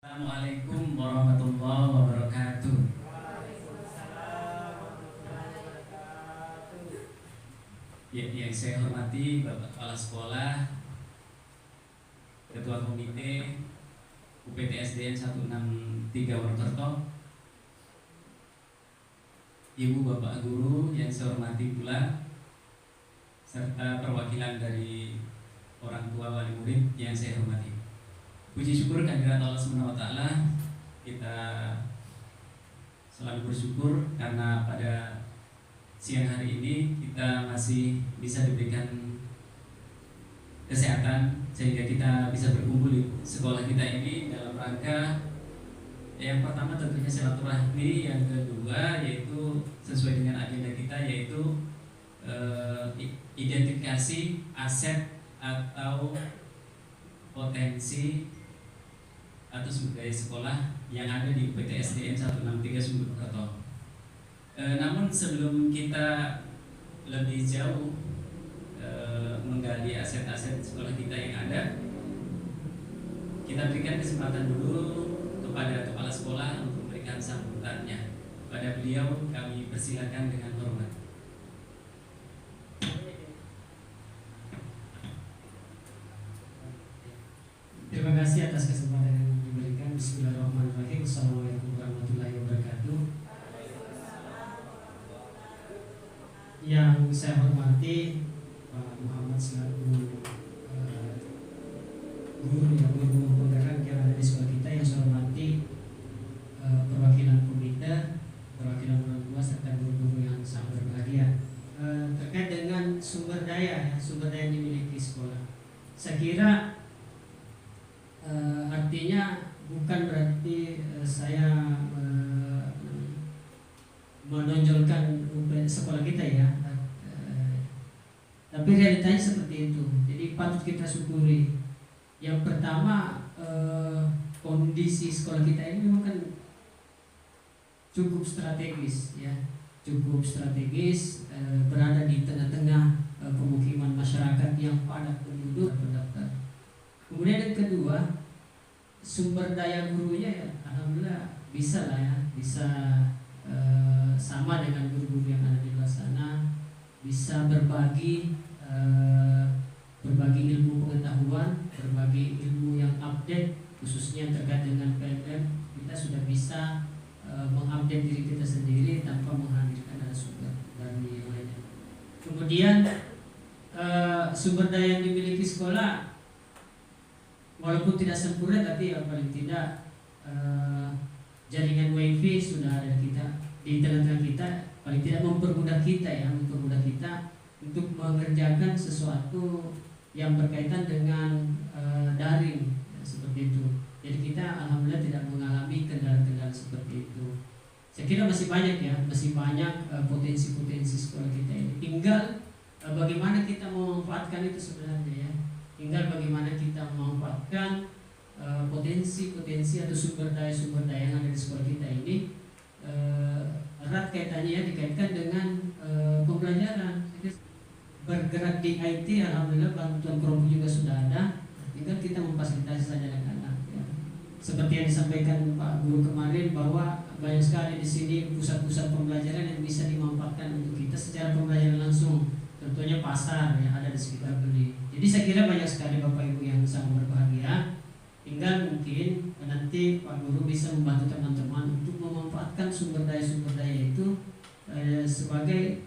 Assalamualaikum warahmatullahi wabarakatuh. Ya, yang saya hormati Bapak Kepala Sekolah, Ketua Komite UPTSDN 163 Wonokerto, Ibu Bapak Guru yang saya hormati pula, serta perwakilan dari orang tua wali murid yang saya hormati. Puji syukur kehadirat Allah Subhanahu wa taala, kita selalu bersyukur karena pada siang hari ini kita masih bisa diberikan kesehatan sehingga kita bisa berkumpul di sekolah kita ini dalam rangka yang pertama tentunya silaturahmi, yang kedua yaitu sesuai dengan agenda kita yaitu identifikasi aset atau potensi atau sumber daya sekolah yang ada di UPTSDN 163 Wonokerto. Namun sebelum kita lebih jauh menggali aset-aset sekolah kita yang ada, kita berikan kesempatan dulu kepada kepala sekolah untuk memberikan sambutannya. Pada beliau kami persilakan dengan hormat. Terima kasih atas kesempatan yang diberikan. Bismillahirrahmanirrahim. Assalamualaikum warahmatullahi wabarakatuh. Yang saya hormati Pak Muhammad selaku guru yang penggerak yang ada di sekolah kita, yang saya hormati perwakilan komite, perwakilan orang tua serta guru-guru yang sangat berbahagia. Terkait dengan sumber daya yang dimiliki sekolah, saya kira artinya bukan berarti saya menonjolkan sekolah kita ya, tapi realitanya seperti itu. Jadi patut kita syukuri. Yang pertama, kondisi sekolah kita ini memang kan cukup strategis ya, berada di tengah-tengah pemukiman masyarakat yang padat penduduk pendaftar. Kemudian yang kedua, sumber daya gurunya ya alhamdulillah bisa lah ya, bisa sama dengan guru-guru yang ada di luar sana, bisa berbagi ilmu pengetahuan, berbagi ilmu yang update, khususnya terkait dengan PNM. Kita sudah bisa mengupdate diri kita sendiri tanpa menghadirkan narasumber dari yang lainnya. Kemudian sumber daya yang dimiliki sekolah walaupun tidak sempurna, tapi ya paling tidak jaringan wifi sudah ada di tengah-tengah kita, paling tidak mempermudah kita untuk mengerjakan sesuatu yang berkaitan dengan daring ya, seperti itu. Jadi kita alhamdulillah tidak mengalami kendala-kendala seperti itu. Saya kira masih banyak potensi-potensi sekolah kita ini. Tinggal bagaimana kita memanfaatkan itu sebenarnya ya. Tinggal bagaimana kita memanfaatkan potensi-potensi atau sumber daya yang ada di sekolah kita ini. Erat kaitannya ya, dikaitkan dengan pembelajaran. Bergerak di IT, alhamdulillah bantuan kelompok juga sudah ada. Tinggal kita memfasilitasi saja anak-anak ya. Seperti yang disampaikan Pak Guru kemarin bahwa banyak sekali di sini pusat-pusat pembelajaran yang bisa dimanfaatkan untuk kita secara pembelajaran langsung. Tentunya pasar yang ada di sekitar beli. Jadi saya kira banyak sekali Bapak Ibu yang sangat berbahagia. Tinggal mungkin nanti Pak Guru bisa membantu teman-teman untuk memanfaatkan sumber daya itu sebagai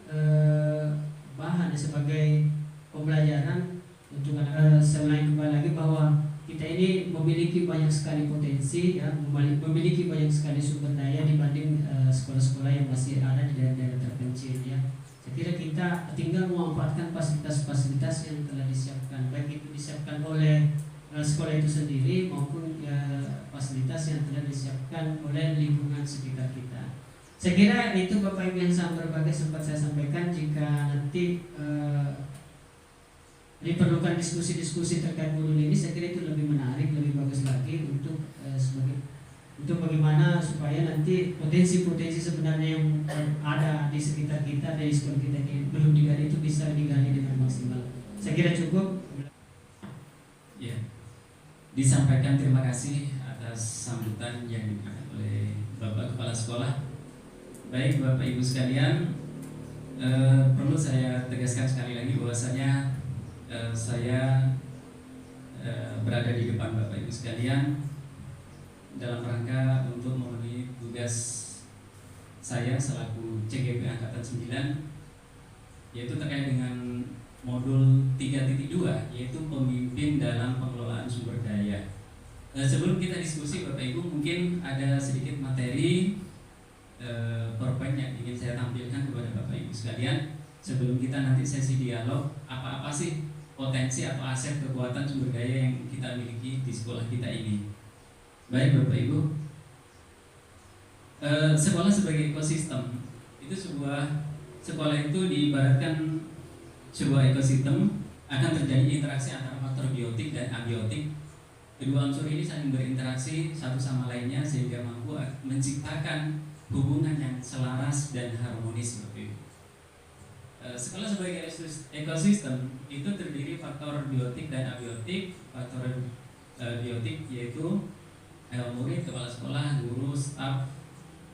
bahan, sebagai pembelajaran untuk anak. Saya ulangi kembali lagi bahwa kita ini memiliki banyak sekali potensi ya, memiliki banyak sekali sumber daya dibanding sekolah-sekolah yang masih ada di daerah-daerah terpencil ya. Saya kira kita tinggal memanfaatkan fasilitas-fasilitas yang telah disiapkan, baik itu disiapkan oleh sekolah itu sendiri maupun fasilitas yang telah disiapkan oleh lingkungan sekitar kita. Saya kira itu Bapak Ibu yang sangat berbahagia sempat saya sampaikan. Jika nanti diperlukan diskusi-diskusi terkait modul ini, saya kira itu lebih menarik, lebih bagus lagi untuk bagaimana supaya nanti potensi-potensi sebenarnya yang ada di sekitar kita, dari sekolah kita ini belum digali itu bisa digali dengan maksimal. Saya kira cukup. Ya, disampaikan terima kasih atas sambutan kesempatan yang diberikan oleh Bapak Kepala Sekolah. Baik Bapak Ibu sekalian, perlu saya tegaskan sekali lagi bahwasanya saya berada di depan Bapak Ibu sekalian dalam rangka untuk memenuhi tugas saya selaku CGP Angkatan 9, yaitu terkait dengan modul 3.2, yaitu pemimpin dalam pengelolaan sumber daya. Sebelum kita diskusi Bapak Ibu, mungkin ada sedikit materi PowerPoint yang ingin saya tampilkan kepada Bapak Ibu sekalian sebelum kita nanti sesi dialog. Apa-apa sih potensi atau aset kekuatan sumber daya yang kita miliki di sekolah kita ini? Baik Bapak Ibu, sekolah sebagai ekosistem itu sekolah itu diibaratkan sebuah ekosistem, akan terjadi interaksi antara faktor biotik dan abiotik. Kedua unsur ini saling berinteraksi satu sama lainnya sehingga mampu menciptakan hubungan yang selaras dan harmonis. Sekolah sebagai ekosistem itu terdiri faktor biotik dan abiotik. Faktor biotik yaitu murid, kepala sekolah, guru, staf,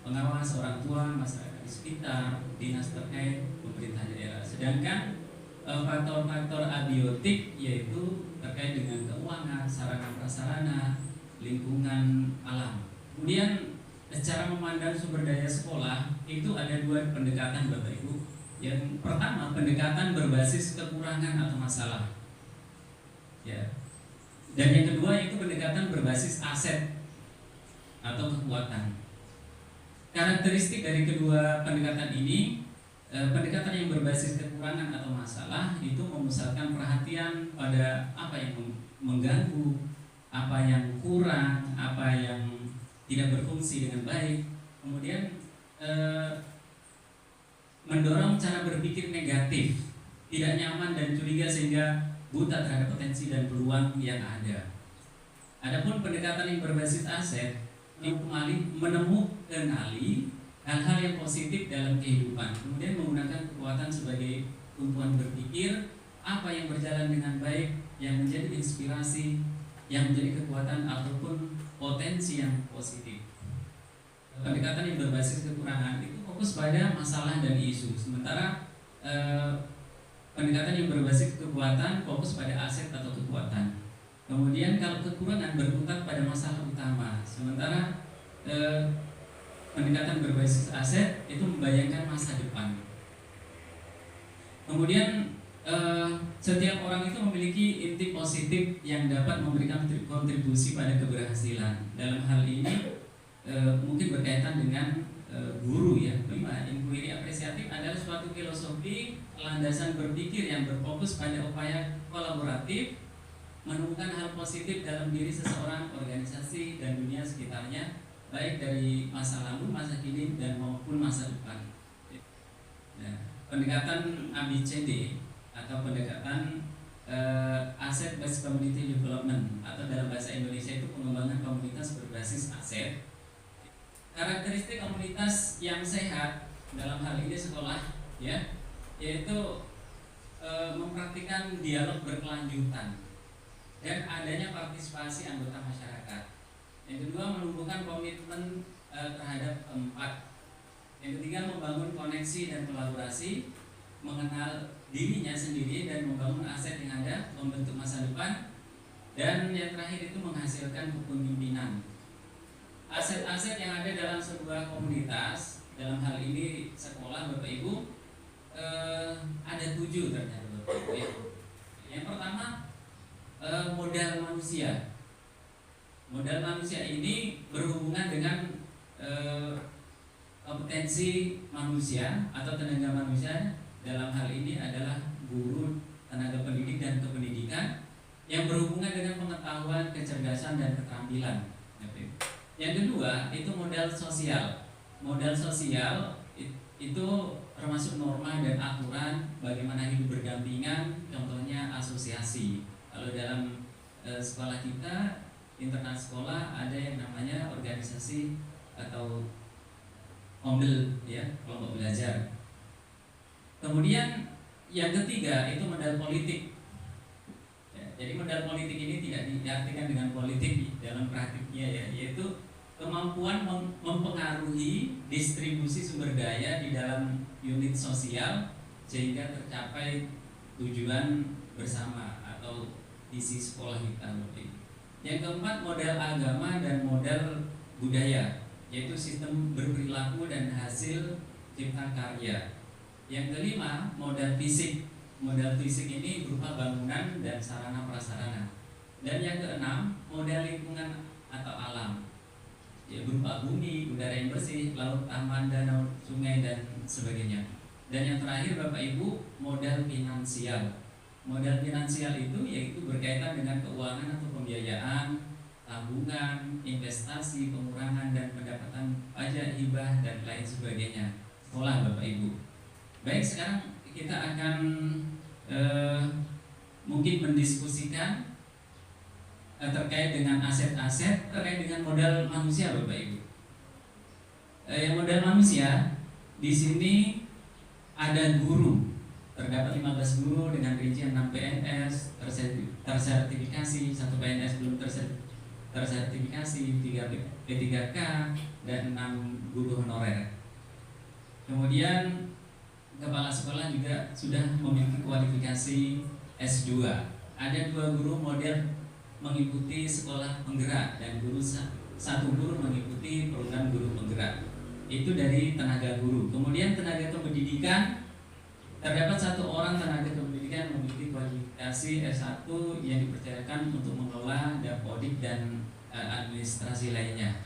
pengawas, orang tua, masyarakat di sekitar, dinas terkait, pemerintah daerah. Sedangkan faktor-faktor abiotik yaitu terkait dengan keuangan, sarana prasarana, lingkungan alam. Kemudian cara memandang sumber daya sekolah itu ada dua pendekatan Bapak Ibu. Yang pertama, pendekatan berbasis kekurangan atau masalah, ya. Dan yang kedua itu pendekatan berbasis aset atau kekuatan. Karakteristik dari kedua pendekatan ini, pendekatan yang berbasis kekurangan atau masalah itu memusatkan perhatian pada apa yang mengganggu, apa yang kurang, apa yang tidak berfungsi dengan baik. Kemudian mendorong cara berpikir negatif, tidak nyaman dan curiga sehingga buta terhadap potensi dan peluang yang ada. Adapun pendekatan yang berbasis aset menemukan hal-hal yang positif dalam kehidupan, kemudian menggunakan kekuatan sebagai tumpuan berpikir, apa yang berjalan dengan baik, yang menjadi inspirasi, yang menjadi kekuatan ataupun potensi yang positif. Pendekatan yang berbasis kekurangan itu fokus pada masalah dan isu, sementara pendekatan yang berbasis kekuatan fokus pada aset atau kekuatan. Kemudian kalau kekurangan berkutat pada masalah utama, sementara pendekatan berbasis aset itu membayangkan masa depan. Kemudian setiap orang itu memiliki inti positif yang dapat memberikan kontribusi pada keberhasilan. Dalam hal ini mungkin berkaitan dengan guru, ya. Kelima, inquiry apresiatif adalah suatu filosofi landasan berpikir yang berfokus pada upaya kolaboratif, menemukan hal positif dalam diri seseorang, organisasi, dan dunia sekitarnya, baik dari masa lalu, masa kini, dan maupun masa depan. Nah, pendekatan ABCD atau pendekatan Asset Based Community Development atau dalam bahasa Indonesia itu pengembangan komunitas berbasis aset. Karakteristik komunitas yang sehat dalam hal ini sekolah, ya, yaitu mempraktikkan dialog berkelanjutan dan adanya partisipasi anggota masyarakat. Yang kedua, menumbuhkan komitmen terhadap empat. Yang ketiga, membangun koneksi dan kolaborasi, mengenal dirinya sendiri dan membangun aset yang ada, membentuk masa depan. Dan yang terakhir itu menghasilkan kepemimpinan. Aset-aset yang ada dalam sebuah komunitas, dalam hal ini sekolah Bapak Ibu, ada 7 ternyata Bapak Ibu. Yang pertama, modal manusia. Modal manusia ini berhubungan dengan kompetensi manusia atau tenaga manusia. Dalam hal ini adalah guru, tenaga pendidik dan kependidikan yang berhubungan dengan pengetahuan, kecerdasan dan keterampilan. Yang kedua itu modal sosial. Modal sosial itu termasuk norma dan aturan bagaimana hidup berdampingan, contohnya asosiasi. Kalau dalam sekolah kita, internal sekolah, ada yang namanya organisasi atau OMBEL, ya, kelompok belajar. Kemudian yang ketiga itu modal politik. Ya, jadi modal politik ini tidak diartikan dengan politik dalam praktiknya, ya, yaitu kemampuan mempengaruhi distribusi sumber daya di dalam unit sosial sehingga tercapai tujuan bersama atau isi sekolah kita. Yang keempat, model agama dan model budaya, yaitu sistem berperilaku dan hasil cipta karya. Yang kelima, model fisik. Model fisik ini berupa bangunan dan sarana prasarana. Dan yang keenam, model lingkungan atau alam, ya, berupa bumi, udara yang bersih, laut, taman, danau, sungai, dan sebagainya. Dan yang terakhir Bapak Ibu, model finansial. Model finansial itu yaitu berkaitan dengan keuangan atau pembiayaan, tabungan, investasi, pengurangan dan pendapatan pajak, hibah dan lain sebagainya. Sekolah Bapak Ibu. Baik, sekarang kita akan mungkin mendiskusikan terkait dengan aset-aset, terkait dengan modal manusia Bapak Ibu. Yang modal manusia di sini ada guru. Terdapat 15 guru dengan rincian 6 PNS tersertifikasi, 1 PNS belum tersertifikasi, 3 P3K dan 6 guru honorer. Kemudian kepala sekolah juga sudah memiliki kualifikasi S2. Ada 2 guru model mengikuti sekolah penggerak dan satu guru mengikuti program guru penggerak. Itu dari tenaga guru. Kemudian tenaga kependidikan, terdapat 1 orang tenaga kependidikan memiliki kualifikasi S1 yang dipercayakan untuk mengelola dapodik dan administrasi lainnya.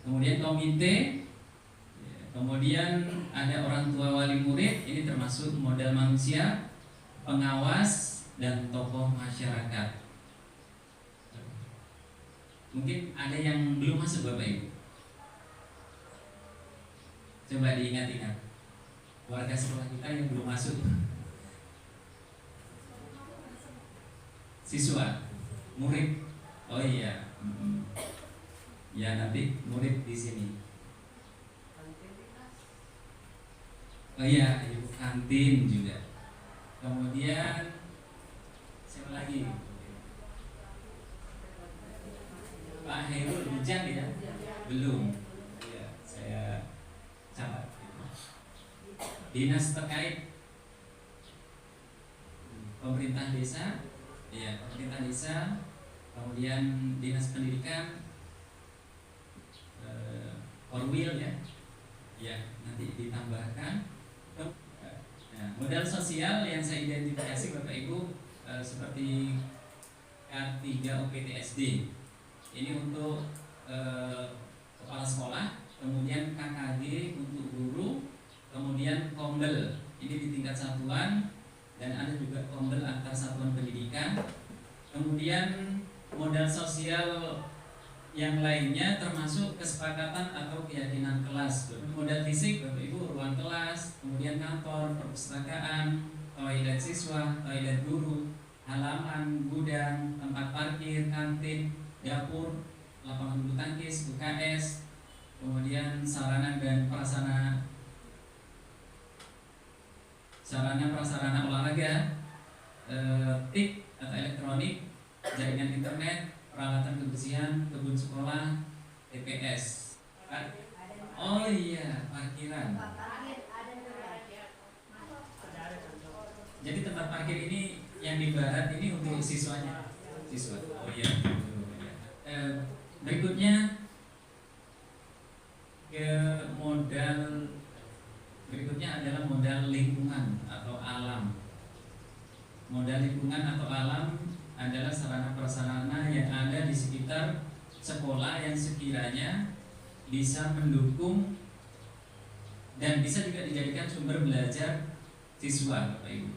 Kemudian komite, kemudian ada orang tua wali murid, ini termasuk model manusia, pengawas dan tokoh masyarakat. Mungkin ada yang belum masuk Bapak Ibu. Coba diingat-ingat warga sekolah kita yang belum masuk. Siswa, murid. Oh iya. Ya, nanti murid di sini. Oh iya, ibu kantin juga. Kemudian siapa lagi? Pak Heru Hujan ya? Belum. Ya, saya catat. Dinas terkait pemerintah desa, ya, pemerintah desa, kemudian dinas pendidikan, Orwil ya, nanti ditambahkan. Nah, modal sosial yang saya identifikasi Bapak Ibu seperti K3 OPTSD, ini untuk kepala sekolah, kemudian KKG untuk guru, kemudian kombel ini di tingkat satuan, dan ada juga kombel antar satuan pendidikan. Kemudian modal sosial yang lainnya termasuk kesepakatan atau keyakinan kelas. Modal fisik Bapak Ibu, ruang kelas, kemudian kantor, perpustakaan, toilet siswa, toilet guru, halaman, gudang, tempat parkir, kantin, dapur, lapangan bulu tangkis, UKS, kemudian sarana dan prasarana olahraga, TIK atau elektronik, jaringan internet, peralatan kebersihan, kebun sekolah, TPS. Oh iya, parkiran. Jadi tempat parkir ini yang di barat ini untuk siswanya. Siswa. Oh iya. Berikutnya adalah modal lingkungan atau alam. Modal lingkungan atau alam adalah sarana prasarana yang ada di sekitar sekolah yang sekiranya bisa mendukung dan bisa juga dijadikan sumber belajar siswa Bapak Ibu.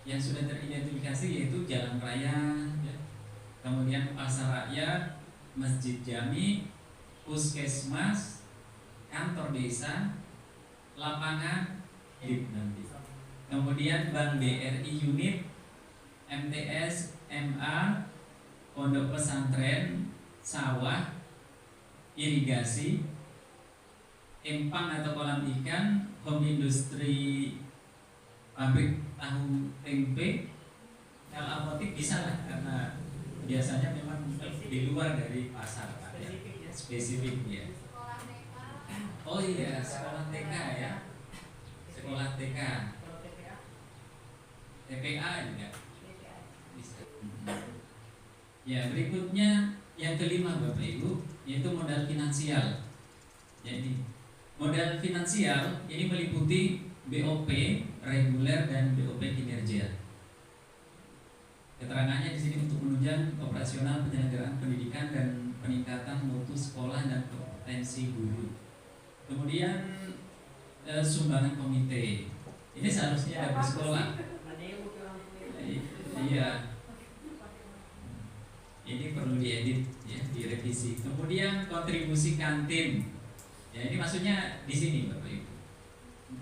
Yang sudah teridentifikasi yaitu jalan raya, ya, kemudian pasar rakyat, masjid jami, puskesmas, kantor desa, lapangan nanti. Kemudian Bank BRI unit, MTS, MA, pondok pesantren, sawah, irigasi, empang atau kolam ikan, home industri, pabrik tahu tempe. Kalau apotik bisa lah, karena biasanya memang di luar dari pasar. spesifik ya. Oh iya, sekolah TK ya. Sekolah TK. TPA juga bisa. Ya, berikutnya yang kelima Bapak Ibu, yaitu modal finansial. Jadi modal finansial ini meliputi BOP reguler dan BOP kinerja. Keterangannya di sini untuk menunjang operasional penyelenggaraan pendidikan dan peningkatan mutu sekolah dan kompetensi guru. Kemudian sumbangan komite. Ini seharusnya ada sekolah. Iya. Ini perlu diedit ya, direvisi. Kemudian kontribusi kantin. Ya, ini maksudnya di sini Bapak Ibu.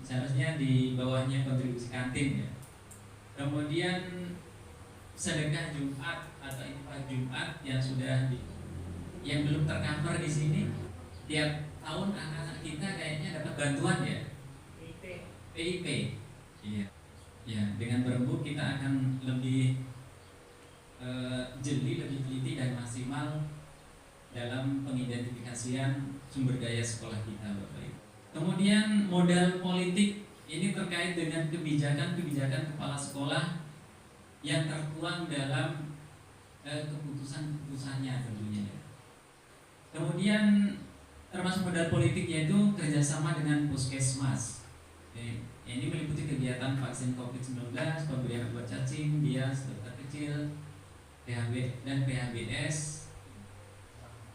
Seharusnya di bawahnya kontribusi kantin ya. Kemudian sedekah Jumat atau infak Jumat yang sudah yang belum tercover di sini. Tiap tahun anak-anak kita kayaknya dapat bantuan ya. PIP. Iya. Ya, dengan berembuk kita akan lebih jeli, lebih teliti dan maksimal dalam pengidentifikasian sumber daya sekolah kita Bapak Ibu. Kemudian modal politik ini terkait dengan kebijakan-kebijakan kepala sekolah yang tertuang dalam keputusan-keputusannya tentunya. Kemudian termasuk modal politik yaitu kerjasama dengan puskesmas. Ini meliputi kegiatan vaksin COVID-19, pemberian obat cacing, bias, dokter kecil, PHB dan PHBS,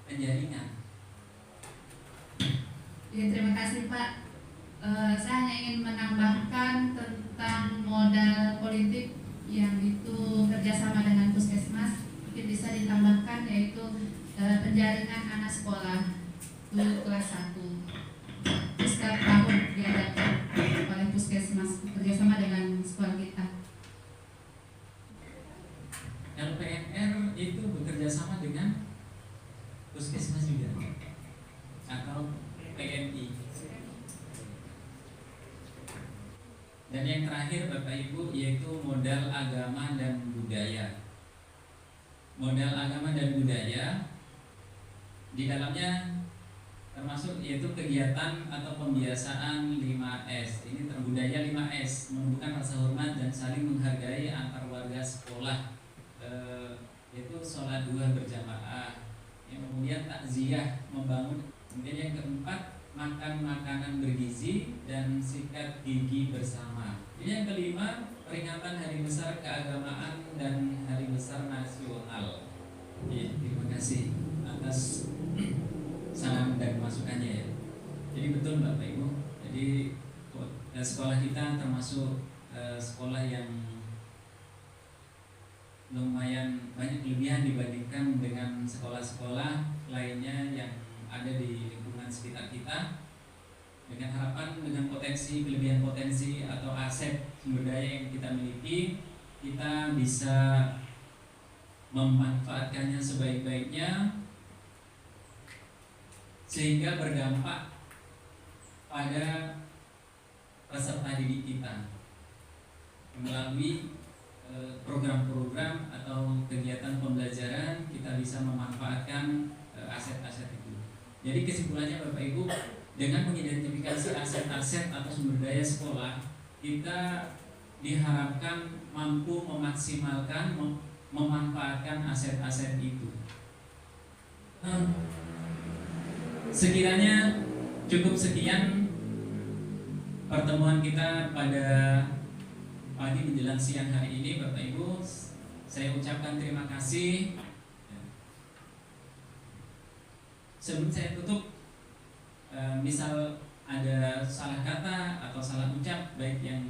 penjaringan. Ya, terima kasih Pak. Saya hanya ingin menambahkan tentang modal politik yang itu kerjasama dengan puskesmas. Mungkin bisa ditambahkan yaitu penjaringan anak sekolah dulu kelas 1. Setiap tahun diadakan oleh puskesmas kerjasama dengan sekolah kita. LPNR itu bekerja sama dengan puskesmas juga atau PMI. Dan yang terakhir Bapak Ibu yaitu modal agama dan budaya. Modal agama dan budaya di dalamnya termasuk yaitu kegiatan atau pembiasaan 5S. Ini terbudaya 5S, menumbuhkan rasa hormat dan saling menghargai antar warga sekolah. Yaitu sholat 2 berjamaah, yang kemudian takziah, membangun. Kemudian yang keempat, makan makanan bergizi dan sikat gigi bersama. Ini yang kelima, peringatan hari besar keagamaan dan hari besar nasional. Ya, terima kasih atas salam dan masukannya ya. Jadi betul Bapak Ibu. Jadi sekolah kita termasuk sekolah yang lumayan banyak kelebihan dibandingkan dengan sekolah-sekolah lainnya yang ada di lingkungan sekitar kita. Dengan harapan dengan potensi, kelebihan potensi atau aset sumber daya yang kita miliki, kita bisa memanfaatkannya sebaik-baiknya sehingga berdampak pada peserta didik kita melalui program-program atau kegiatan pembelajaran. Kita bisa memanfaatkan aset-aset itu. Jadi kesimpulannya Bapak Ibu, dengan mengidentifikasi aset-aset atau sumber daya sekolah, kita diharapkan mampu memaksimalkan, memanfaatkan aset-aset itu. Sekiranya cukup sekian pertemuan kita pada pagi menjelang siang hari ini Bapak Ibu. Saya ucapkan terima kasih. Sebelum saya tutup, misal ada salah kata atau salah ucap baik yang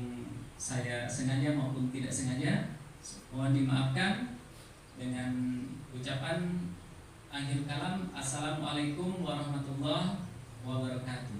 saya sengaja maupun tidak sengaja, mohon dimaafkan. Dengan ucapan akhir kalam, assalamualaikum warahmatullahi wabarakatuh.